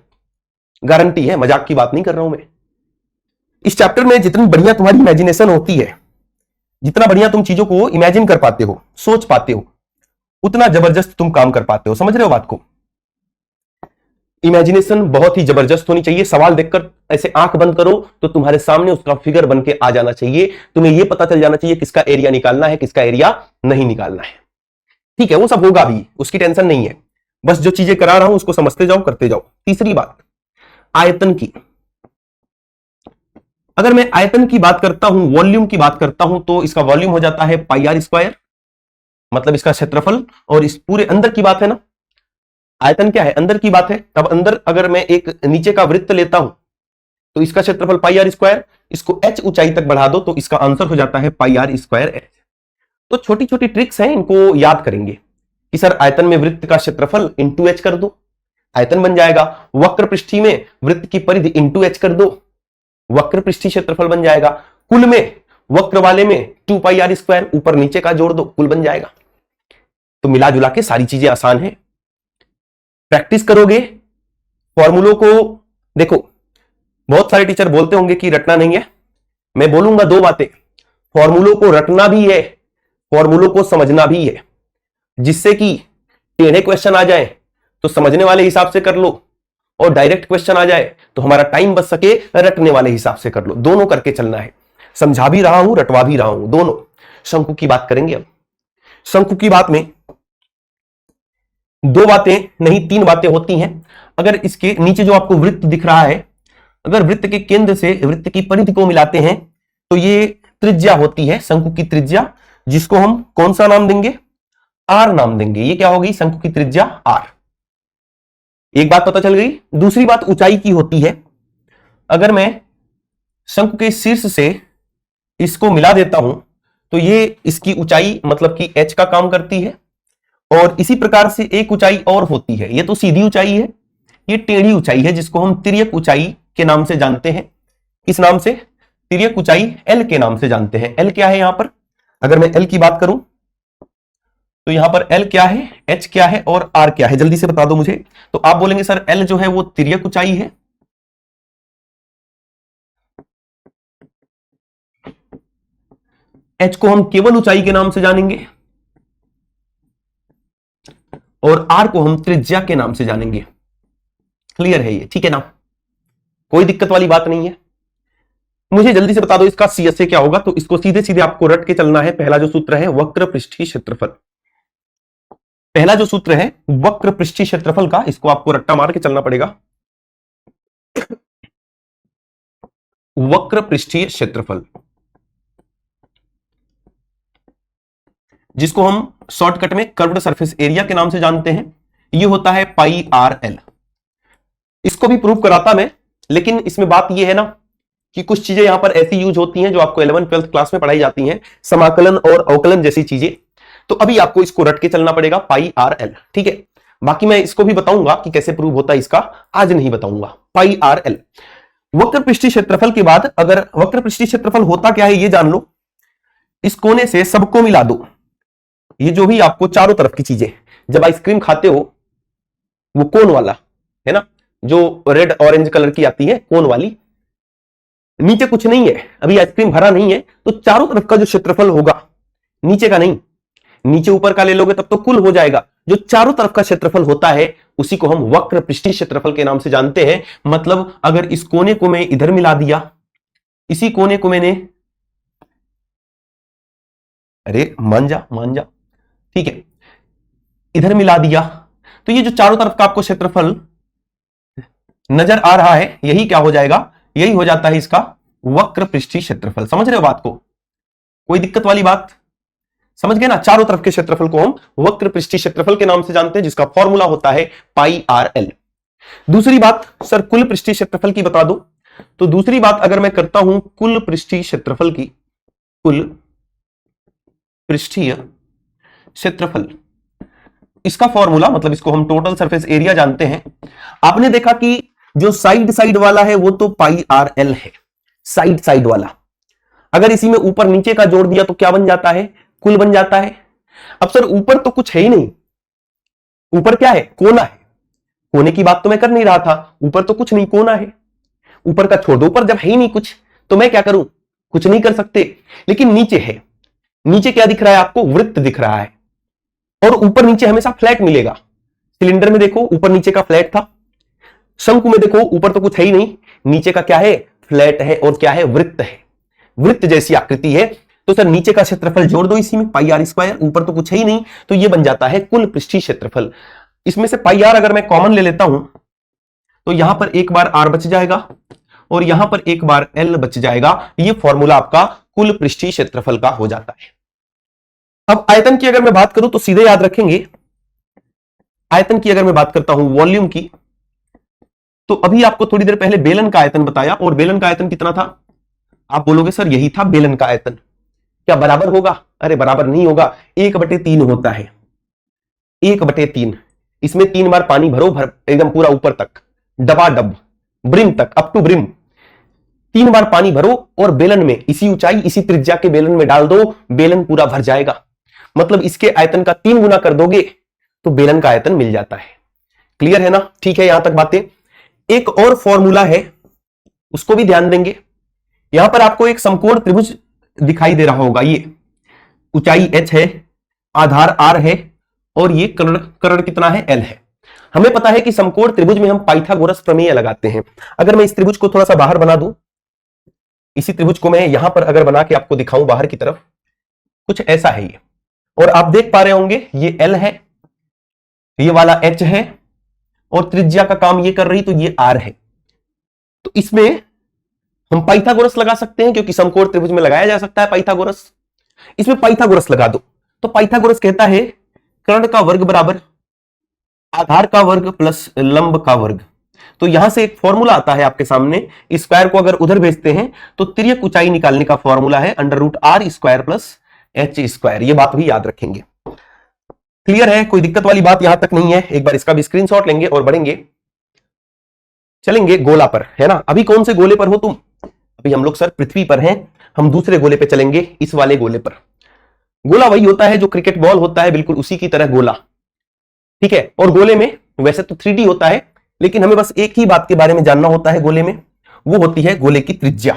गारंटी है, मजाक की बात नहीं कर रहा हूं मैं। इस चैप्टर में जितनी बढ़िया तुम्हारी इमेजिनेशन होती है, जितना बढ़िया तुम चीजों को इमेजिन कर पाते हो, सोच पाते हो, उतना जबरदस्त तुम काम कर पाते हो। समझ रहे हो बात को? इमेजिनेशन बहुत ही जबरदस्त होनी चाहिए। सवाल देखकर ऐसे आंख बंद करो तो तुम्हारे सामने उसका फिगर बन के आ जाना चाहिए, तुम्हें यह पता चल जाना चाहिए किसका एरिया निकालना है, किसका एरिया नहीं निकालना है। ठीक है, वो सब होगा भी, उसकी टेंशन नहीं है, बस जो चीजें करा रहा हूं उसको समझते जाओ, करते जाओ। तीसरी बात, आयतन की। अगर मैं आयतन की बात करता हूं, वॉल्यूम की बात करता हूं, तो इसका वॉल्यूम हो जाता है पाई आर स्क्वायर, मतलब इसका क्षेत्रफल, और इस पूरे अंदर की बात है ना, आयतन क्या है? अंदर की बात है। तब अंदर अगर मैं एक नीचे का वृत्त लेता हूं तो इसका क्षेत्रफल पाई आर स्क्वायर, इसको एच ऊंचाई तक बढ़ा दो तो इसका आंसर हो जाता है पाई आर स्क्वायर एच। तो छोटी छोटी ट्रिक्स हैं, इनको याद करेंगे कि सर आयतन में वृत्त का क्षेत्रफल इंटू एच कर दो, आयतन बन जाएगा। वक्र पृष्ठी में वृत्त की परिधि इंटू एच कर दो, वक्र पृष्ठी क्षेत्रफल बन जाएगा। कुल में वक्र वाले में 2 पाई आर स्क्वायर, ऊपर नीचे का जोड़ दो, कुल बन जाएगा। तो मिला जुला के सारी चीजें आसान है, प्रैक्टिस करोगे फॉर्मूलों को। देखो, बहुत सारे टीचर बोलते होंगे कि रटना नहीं है, मैं बोलूंगा 2 बातें, फॉर्मूलों को रटना भी है, फॉर्मूलों को समझना भी है, जिससे कि टेढ़े क्वेश्चन आ जाए तो समझने वाले हिसाब से कर लो, और डायरेक्ट क्वेश्चन आ जाए तो हमारा टाइम बच सके, रटने वाले हिसाब से कर लो। दोनों करके चलना है, समझा भी रहा हूं, रटवा भी रहा हूं, दोनों। शंकु की बात करेंगे अब। शंकु की बात में 2 बातें नहीं 3 बातें होती हैं। अगर इसके नीचे जो आपको वृत्त दिख रहा है, अगर वृत्त के केंद्र से वृत्त की परिधि को मिलाते हैं तो ये त्रिज्या होती है, शंकु की त्रिज्या, जिसको हम कौन सा नाम देंगे? आर नाम देंगे। ये क्या हो गई? शंकु की त्रिज्या आर। एक बात पता चल गई। दूसरी बात ऊंचाई की होती है। अगर मैं शंकु के शीर्ष से इसको मिला देता हूं तो ये इसकी ऊंचाई मतलब कि एच का काम करती है, और इसी प्रकार से एक ऊंचाई और होती है, ये तो सीधी ऊंचाई है, ये टेढ़ी ऊंचाई है, जिसको हम तिर्यक ऊंचाई के नाम से जानते हैं। इस नाम से तिर्यक ऊंचाई एल के नाम से जानते हैं। एल क्या है यहां पर? अगर मैं एल की बात करूं तो यहां पर एल क्या है, एच क्या है और आर क्या है, जल्दी से बता दो मुझे। तो आप बोलेंगे सर एल जो है वो तिर्यक ऊंचाई है, एच को हम केवल ऊंचाई के नाम से जानेंगे, और आर को हम त्रिज्या के नाम से जानेंगे। क्लियर है ये? ठीक है ना, कोई दिक्कत वाली बात नहीं है। मुझे जल्दी से बता दो इसका सीएसए क्या होगा। तो इसको सीधे सीधे आपको रट के चलना है। पहला जो सूत्र है वक्र पृष्ठीय क्षेत्रफल, पहला जो सूत्र है वक्र पृष्ठीय क्षेत्रफल का, इसको आपको रट्टा मार के चलना पड़ेगा। वक्र पृष्ठीय क्षेत्रफल, जिसको हम शॉर्टकट में कर्व्ड सरफेस एरिया के नाम से जानते हैं, ये होता है पाई आर एल। इसको भी प्रूव कराता मैं, लेकिन इसमें बात ये है ना कि कुछ चीजें यहां पर ऐसी यूज होती हैं जो आपको 11th-12th क्लास में पढ़ाई जाती हैं, समाकलन और अवकलन जैसी चीजें। तो अभी आपको इसको रट के चलना पड़ेगा, पाई आर एल। ठीक है, बाकी मैं इसको भी बताऊंगा कि कैसे प्रूव होता है इसका, आज नहीं बताऊंगा। पाई आर एल, वक्र पृष्ठीय क्षेत्रफल के बाद अगर वक्र पृष्ठीय क्षेत्रफल होता क्या है ये जान लो। इस कोने से सबको मिला दो, ये जो भी आपको चारों तरफ की चीजें, जब आइसक्रीम खाते हो वो कोन वाला है ना, जो रेड ऑरेंज कलर की आती है कोन वाली, नीचे कुछ नहीं है, अभी आइसक्रीम भरा नहीं है, तो चारों तरफ का जो क्षेत्रफल होगा, नीचे का नहीं, नीचे ऊपर का ले लोगे तब तो कुल हो जाएगा, जो चारों तरफ का क्षेत्रफल होता है उसी को हम वक्र पृष्ठीय क्षेत्रफल के नाम से जानते हैं। मतलब अगर इस कोने को मैं इधर मिला दिया, इसी कोने को मैंने, अरे मान जा, ठीक है, इधर मिला दिया, तो ये जो चारों तरफ का आपको क्षेत्रफल नजर आ रहा है यही क्या हो जाएगा, यही हो जाता है इसका वक्र पृष्ठीय क्षेत्रफल। समझ रहे हो बात को, कोई दिक्कत वाली बात? समझ गए ना, चारों तरफ के क्षेत्रफल को हम वक्र पृष्ठीय क्षेत्रफल के नाम से जानते हैं, जिसका फॉर्मूला होता है पाई आर एल। दूसरी बात, सर कुल पृष्ठीय क्षेत्रफल की बता दो, तो दूसरी बात अगर मैं करता हूं कुल पृष्ठीय क्षेत्रफल की, कुल पृष्ठीय क्षेत्रफल, इसका फॉर्मूला मतलब इसको हम टोटल सरफेस एरिया जानते हैं। आपने देखा कि जो साइड साइड वाला है वो तो पाई आर एल है, साइड साइड वाला, अगर इसी में ऊपर नीचे का जोड़ दिया तो क्या बन जाता है, कुल बन जाता है। अब सर ऊपर तो कुछ है ही नहीं, ऊपर क्या है, कोना है, कोने की बात तो मैं कर नहीं रहा था, ऊपर तो कुछ नहीं, कोना है, ऊपर का छोड़ दो, ऊपर जब है ही नहीं कुछ तो मैं क्या करूं, कुछ नहीं कर सकते। लेकिन नीचे है, नीचे क्या दिख रहा है आपको, वृत्त दिख रहा है, और ऊपर नीचे हमेशा फ्लैट मिलेगा। सिलेंडर में देखो ऊपर नीचे का फ्लैट था, शंकु में देखो ऊपर तो कुछ है ही नहीं, नीचे का क्या है, फ्लैट है, और क्या है, वृत्त है, वृत्त जैसी आकृति है। तो सर नीचे का क्षेत्रफल जोड़ दो इसी में, पाई आर स्क्वायर, ऊपर तो कुछ है ही नहीं, तो ये बन जाता है कुल पृष्ठीय क्षेत्रफल। इसमें से पाई आर अगर मैं कॉमन ले लेता हूं तो यहां पर एक बार आर बच जाएगा और यहां पर एक बार एल बच जाएगा, ये फॉर्मूला आपका कुल पृष्ठीय क्षेत्रफल का हो जाता है। अब आयतन की अगर मैं बात करूं तो सीधे याद रखेंगे, आयतन की अगर मैं बात करता हूं वॉल्यूम की, तो अभी आपको थोड़ी देर पहले बेलन का आयतन बताया, और बेलन का आयतन कितना था, आप बोलोगे सर यही था बेलन का आयतन, क्या बराबर होगा? अरे बराबर नहीं होगा, 1/3 होता है, 1/3। इसमें 3 बार पानी भरो, एकदम पूरा ऊपर तक, डबाडब, ब्रिम तक, अप टू ब्रिम 3 बार पानी भरो और बेलन में इसी ऊंचाई इसी त्रिज्या के बेलन में डाल दो, बेलन पूरा भर जाएगा। मतलब इसके आयतन का 3 गुना कर दोगे तो बेलन का आयतन मिल जाता है। क्लियर है ना? ठीक है, यहां तक बातें। एक और फॉर्मूला है, उसको भी ध्यान देंगे। यहां पर आपको एक समकोण त्रिभुज दिखाई दे रहा होगा, ये ऊंचाई h है, आधार r है, और ये कर्ण कितना है, l है। हमें पता है कि समकोण त्रिभुज में हम पाइथागोरस प्रमेय लगाते हैं। अगर मैं इस त्रिभुज को थोड़ा सा बाहर बना दूं, इसी त्रिभुज को मैं यहां पर अगर बना के आपको दिखाऊं बाहर की तरफ, कुछ ऐसा है ये, और आप देख पा रहे होंगे ये l है, ये वाला h है, और त्रिज्या का काम ये कर रही तो ये r है। तो इसमें हम पाइथागोरस लगा सकते हैं, क्योंकि समकोण त्रिभुज में लगाया जा सकता है पाइथागोरस। इसमें पाइथागोरस लगा दो, तो पाइथागोरस कहता है कर्ण का वर्ग बराबर आधार का वर्ग प्लस लंब का वर्ग। तो यहां से एक फॉर्मूला आता है आपके सामने, स्क्वायर को अगर उधर भेजते हैं तो तिर्यक ऊंचाई निकालने का फॉर्मूला है √r² प्लस h²। ये बात भी याद रखेंगे। क्लियर है? कोई दिक्कत वाली बात यहां तक नहीं है। एक बार इसका भी स्क्रीनशॉट लेंगे और बढ़ेंगे, चलेंगे गोला पर, है ना। अभी कौन से गोले पर हो तुम? अभी हम लोग सर पृथ्वी पर हैं, हम दूसरे गोले पे चलेंगे, इस वाले गोले पर। गोला वही होता है जो क्रिकेट बॉल होता है, बिल्कुल उसी की तरह गोला, ठीक है। और गोले में वैसे तो 3D होता है, लेकिन हमें बस एक ही बात के बारे में जानना होता है गोले में, वो होती है गोले की त्रिज्या।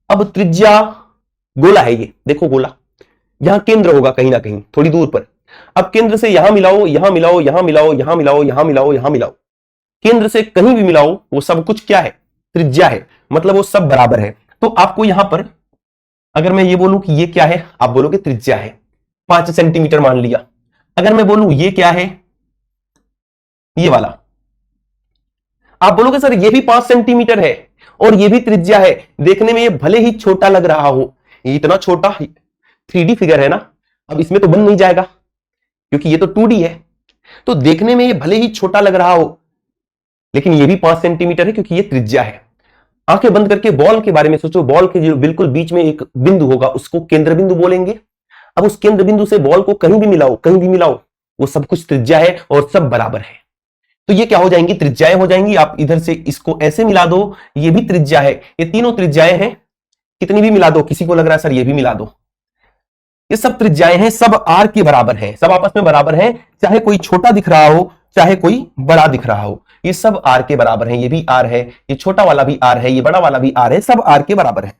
अब त्रिज्या, गोला है ये, देखो गोला, यहां केंद्र होगा कहीं ना कहीं थोड़ी दूर पर। अब केंद्र से यहां मिलाओ, यहां मिलाओ, यहां मिलाओ, यहां मिलाओ, यहां मिलाओ, यहां मिलाओ, केंद्र से कहीं भी मिलाओ, वो सब कुछ क्या है, त्रिज्या है, मतलब वो सब बराबर है। तो आपको यहां पर अगर मैं ये बोलूं कि ये क्या है, आप बोलोगे त्रिज्या है, 5 सेंटीमीटर मान लिया। अगर मैं बोलूं ये क्या है, ये वाला, आप बोलोगे सर ये भी 5 सेंटीमीटर है और ये भी त्रिज्या है। देखने में ये भले ही छोटा लग रहा हो, ये इतना छोटा 3D फिगर है ना, अब इसमें तो बन नहीं जाएगा क्योंकि ये तो 2D है। तो देखने में ये भले ही छोटा लग रहा हो, लेकिन ये भी 5 सेंटीमीटर है क्योंकि ये त्रिज्या है। आंखें बंद करके बॉल के बारे में सोचो, बॉल के जो बिल्कुल बीच में एक बिंदु होगा उसको केंद्र बिंदु बोलेंगे। अब उस केंद्र बिंदु से बॉल को कहीं भी मिलाओ, कहीं भी मिलाओ, वो सब कुछ त्रिज्या है और सब बराबर है। तो ये क्या हो जाएंगी, त्रिज्याएं हो जाएंगी। आप इधर से इसको ऐसे मिला दो, ये भी त्रिज्या है, ये तीनों त्रिज्याएं हैं, कितनी भी मिला दो। किसी को लग रहा है सर ये भी मिला दो, ये सब त्रिज्याएं हैं, सब आर के बराबर हैं, सब आपस में बराबर हैं, चाहे कोई छोटा दिख रहा हो चाहे कोई बड़ा दिख रहा हो, ये सब आर के बराबर हैं। ये भी आर है, ये छोटा वाला भी आर है, ये बड़ा वाला भी आर है, सब आर के बराबर है।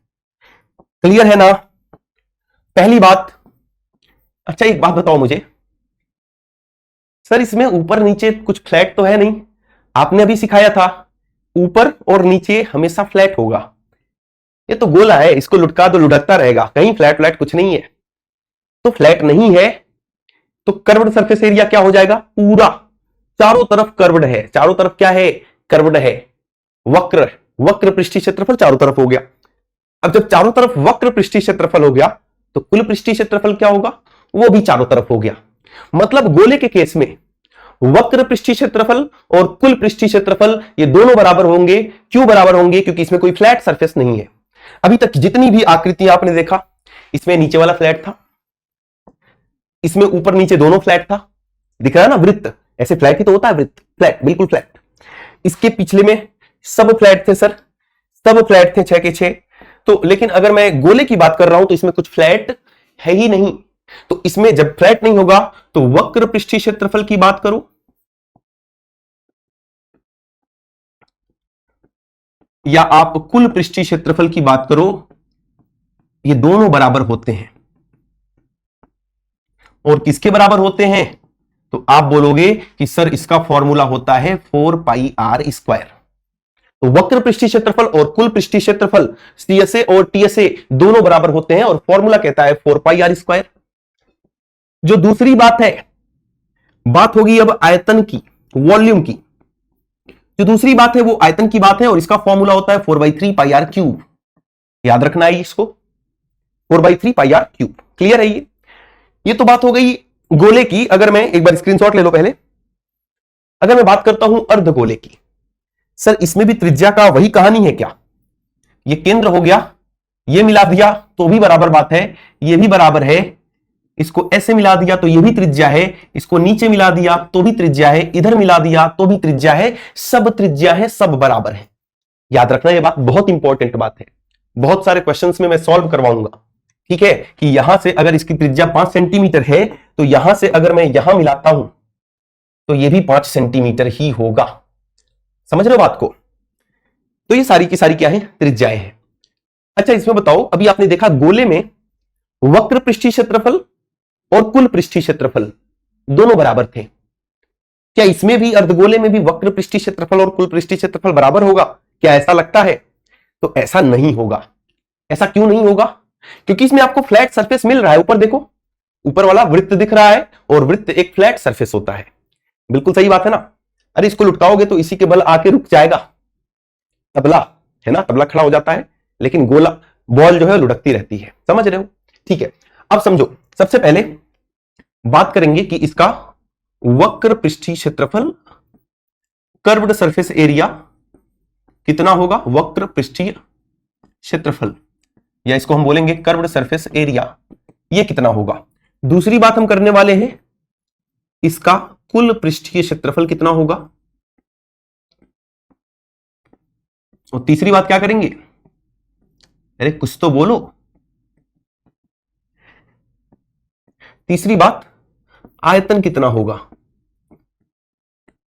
क्लियर है ना, पहली बात। अच्छा एक बात बताओ मुझे, सर इसमें ऊपर नीचे कुछ फ्लैट तो है नहीं? आपने अभी सिखाया था ऊपर और नीचे हमेशा फ्लैट होगा, ये तो गोला है, इसको लुढ़का दो लुढ़कता रहेगा, कहीं फ्लैट फ्लैट कुछ नहीं है। तो फ्लैट नहीं है तो कर्व्ड सरफेस एरिया क्या हो जाएगा, पूरा चारों तरफ कर्व्ड है, चारों तरफ क्या है, कर्व्ड है, वक्र, वक्र पृष्ठीय क्षेत्रफल चारों तरफ हो गया। अब जब चारों तरफ वक्र पृष्ठीय क्षेत्रफल हो गया तो कुल पृष्ठीय क्षेत्रफल क्या होगा, वो भी चारों तरफ हो गया। मतलब गोले के केस में वक्र पृष्ठीय क्षेत्रफल और कुल पृष्ठीय क्षेत्रफल ये दोनों बराबर होंगे। क्यों बराबर होंगे, क्योंकि इसमें कोई फ्लैट सरफेस नहीं है। अभी तक जितनी भी आकृतियां आपने देखा, इसमें नीचे वाला फ्लैट था, इसमें ऊपर नीचे दोनों फ्लैट था, दिख रहा है ना, वृत्त ऐसे फ्लैट ही तो होता है, वृत्त फ्लैट, बिल्कुल फ्लैट। इसके पिछले में सब फ्लैट थे सर, सब फ्लैट थे 6 के 6। तो लेकिन अगर मैं गोले की बात कर रहा हूं तो इसमें कुछ फ्लैट है ही नहीं। तो इसमें जब फ्लैट नहीं होगा तो वक्र पृष्ठीय क्षेत्रफल की बात करो या आप कुल पृष्ठीय क्षेत्रफल की बात करो, ये दोनों बराबर होते हैं। और किसके बराबर होते हैं, तो आप बोलोगे कि सर इसका फॉर्मूला होता है 4πr²। तो वक्र पृष्ठीय क्षेत्रफल और कुल पृष्ठीय क्षेत्रफल CSA और TSA दोनों बराबर होते हैं और फॉर्मूला कहता है 4πr²। जो दूसरी बात है, बात होगी अब आयतन की, वॉल्यूम की। जो दूसरी बात है वो आयतन की बात है और इसका फॉर्मूला होता है 4/3πr³। याद रखना है इसको, 4/3πr³। क्लियर है ये तो बात हो गई गोले की। अगर मैं एक बार स्क्रीनशॉट ले लो पहले, अगर मैं बात करता हूं अर्धगोले की, सर इसमें भी त्रिज्या का वही कहानी है क्या, ये केंद्र हो गया, ये मिला दिया तो भी बराबर बात है, ये भी बराबर है, इसको ऐसे मिला दिया तो ये भी त्रिज्या है, इसको नीचे मिला दिया तो भी त्रिज्या है, इधर मिला दिया तो भी त्रिज्या है, सब त्रिज्या है, सब बराबर है। याद रखना ये बात बहुत इंपॉर्टेंट बात है, बहुत सारे क्वेश्चंस में मैं सॉल्व करवाऊंगा। ठीक है कि यहां से अगर इसकी त्रिज्या 5 सेंटीमीटर है तो यहां से अगर मैं यहां मिलाता हूं तो ये भी 5 सेंटीमीटर ही होगा। समझ रहे हो बात को? तो ये सारी की सारी क्या है, त्रिज्याएं हैं। अच्छा इसमें बताओ, अभी आपने देखा गोले में वक्र पृष्ठीय क्षेत्रफल और कुल पृष्ठीय क्षेत्रफल दोनों बराबर थे। क्या इसमें भी अर्धगोले में भी वक्र पृष्ठीय क्षेत्रफल और कुल पृष्ठीय क्षेत्रफल बराबर होगा? क्या ऐसा लगता है? तो ऐसा नहीं होगा। ऐसा क्यों नहीं होगा? क्योंकि इसमें आपको फ्लैट सरफेस मिल रहा है। ऊपर देखो, ऊपर वाला वृत्त दिख रहा है और वृत्त एक फ्लैट सरफेस होता है। बिल्कुल सही बात है ना। अरे इसको लुटकाओगे तो इसी के बल आके रुक जाएगा, तबला है ना, तबला खड़ा हो जाता है, लेकिन गोला बॉल जो है लुढ़कती रहती है। समझ रहे हो? ठीक है, अब समझो, सबसे पहले बात करेंगे कि इसका वक्र पृष्ठीय क्षेत्रफल, कर्व्ड सरफेस एरिया कितना होगा, वक्र पृष्ठीय क्षेत्रफल, या इसको हम बोलेंगे कर्व्ड सरफेस एरिया, ये कितना होगा। दूसरी बात हम करने वाले हैं, इसका कुल पृष्ठीय क्षेत्रफल कितना होगा। और तीसरी बात क्या करेंगे, अरे कुछ तो बोलो। तीसरी बात, आयतन कितना होगा,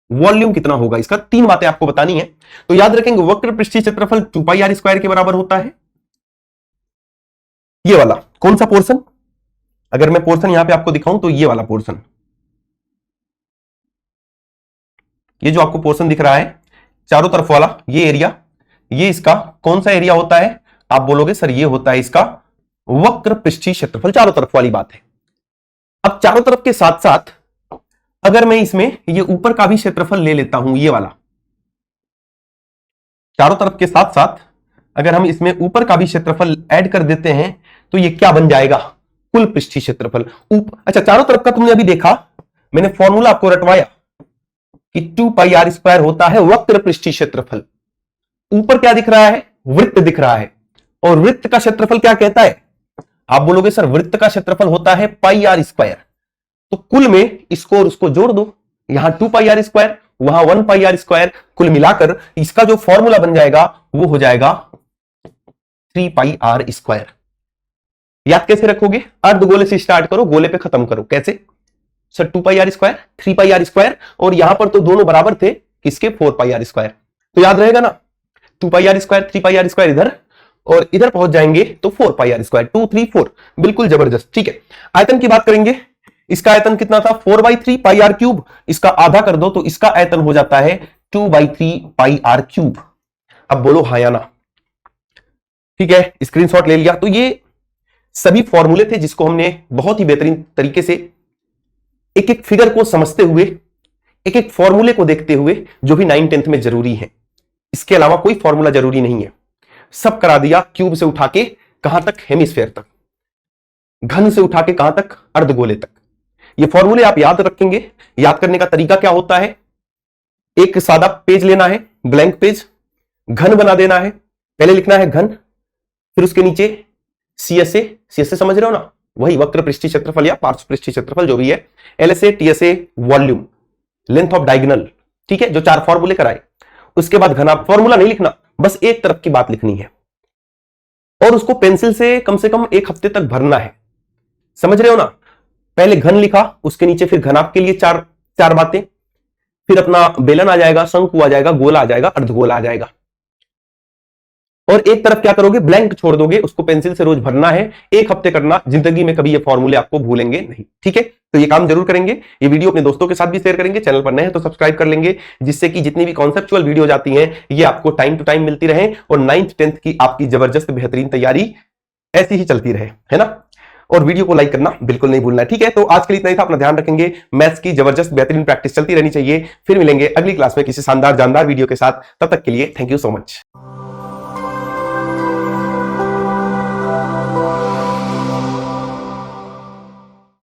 वॉल्यूम कितना होगा। इसका 3 बातें आपको बतानी है। तो याद रखेंगे वक्र पृष्ठीय क्षेत्रफल 2πr² के बराबर होता है। ये वाला कौन सा पोर्शन, अगर मैं पोर्शन यहां पे आपको दिखाऊं तो ये वाला पोर्शन, ये जो आपको पोर्शन दिख रहा है चारों तरफ वाला ये एरिया, ये इसका कौन सा एरिया होता है? आप बोलोगे सर ये होता है इसका वक्र पृष्ठीय क्षेत्रफल, चारों तरफ वाली बात है। अब चारों तरफ के साथ साथ अगर मैं इसमें ये ऊपर का भी क्षेत्रफल ले लेता हूं, ये वाला, चारों तरफ के साथ साथ अगर हम इसमें ऊपर का भी क्षेत्रफल ऐड कर देते हैं तो ये क्या बन जाएगा, कुल पृष्ठीय क्षेत्रफल। अच्छा चारों तरफ का तुमने अभी देखा, मैंने फॉर्मूला आपको रटवाया कि 2πr² होता है वक्र पृष्ठीय क्षेत्रफल। ऊपर क्या दिख रहा है, वृत्त दिख रहा है, और वृत्त का क्षेत्रफल क्या कहता है? आप बोलोगे सर वृत्त का क्षेत्रफल होता है πr²। तो कुल में इसको और उसको जोड़ दो, यहां 2πr², वहां 1 पाई आर स्क्वायर, कुल मिलाकर इसका जो फॉर्मूला बन जाएगा वो हो जाएगा 3 पाई आर स्क्वायर। याद कैसे रखोगे? अर्धगोले से स्टार्ट करो, गोले पे खत्म करो। कैसे sir? 2 pi are square, 3 pi are square, और यहां पर तो दोनों बराबर थे किसके? 4 पाई आर स्क्वायर। तो याद रहेगा ना, 2 pi are square 3 pi are square इधर, और इधर पहुंच जाएंगे तो 4 पाई आर स्क्वायर। 2 3 4, बिल्कुल जबरदस्त। ठीक है, आयतन की बात करेंगे। इसका आयतन कितना था? 4/3 पाई आर क्यूब। इसका आधा कर दो तो इसका आयतन हो जाता है 2/3 पाई आर क्यूब। अब बोलो हाँ या ना? ठीक है, स्क्रीनशॉट ले लिया। तो ये सभी फॉर्मूले थे जिसको हमने बहुत ही बेहतरीन तरीके से एक एक फिगर को समझते हुए, एक एक फॉर्मूले को देखते हुए, जो भी 9 10th में जरूरी है, इसके अलावा कोई फॉर्मूला जरूरी नहीं है, सब करा दिया। क्यूब से उठा के कहां तक? हेमिस्फेयर तक। घन से उठा के कहां तक? अर्धगोले तक। ये फॉर्मूले आप याद रखेंगे। याद करने का तरीका क्या होता है? एक सादा पेज लेना है, ब्लैंक पेज, घन बना देना है। पहले लिखना है घन, फिर उसके नीचे CSA, CSA समझ रहे हो ना? वही वक्र पृष्ठीय क्षेत्रफल या पार्श्व पृष्ठीय क्षेत्रफल जो भी है। LSA, TSA volume, length of diagonal. ठीक है, जो 4 फॉर्मूले कराए। उसके बाद घन। आप फॉर्मूला नहीं लिखना, बस एक तरफ की बात लिखनी है, और उसको पेंसिल से कम 1 हफ्ते तक भरना है। समझ रहे हो ना? पहले घन लिखा, उसके नीचे फिर घनाभ के लिए चार बातें, फिर अपना बेलन आ जाएगा, शंकु आ जाएगा, गोला आ जाएगा, अर्धगोला आ जाएगा। और एक तरफ क्या करोगे? ब्लैंक छोड़ दोगे, उसको पेंसिल से रोज भरना है। 1 हफ्ते करना, जिंदगी में कभी ये फॉर्मूले आपको भूलेंगे नहीं। ठीक है, तो ये काम जरूर करेंगे। ये वीडियो अपने दोस्तों के साथ भी शेयर करेंगे। चैनल पर नए हैं तो सब्सक्राइब कर लेंगे, जिससे कि जितनी भी कॉन्सेप्चुअल वीडियो जाती हैं ये आपको टाइम टू टाइम मिलती रहे, और 9th 10th की आपकी जबरदस्त बेहतरीन तैयारी ऐसी ही चलती रहे, है ना? और वीडियो को लाइक करना बिल्कुल नहीं भूलना है। ठीक है, तो आज के लिए इतना ही था। अपना ध्यान रखेंगे। मैथ्स की जबरदस्त बेहतरीन प्रैक्टिस चलती रहनी चाहिए। फिर मिलेंगे अगली क्लास में किसी शानदार जानदार वीडियो के साथ। तब तक के लिए थैंक यू सो मच।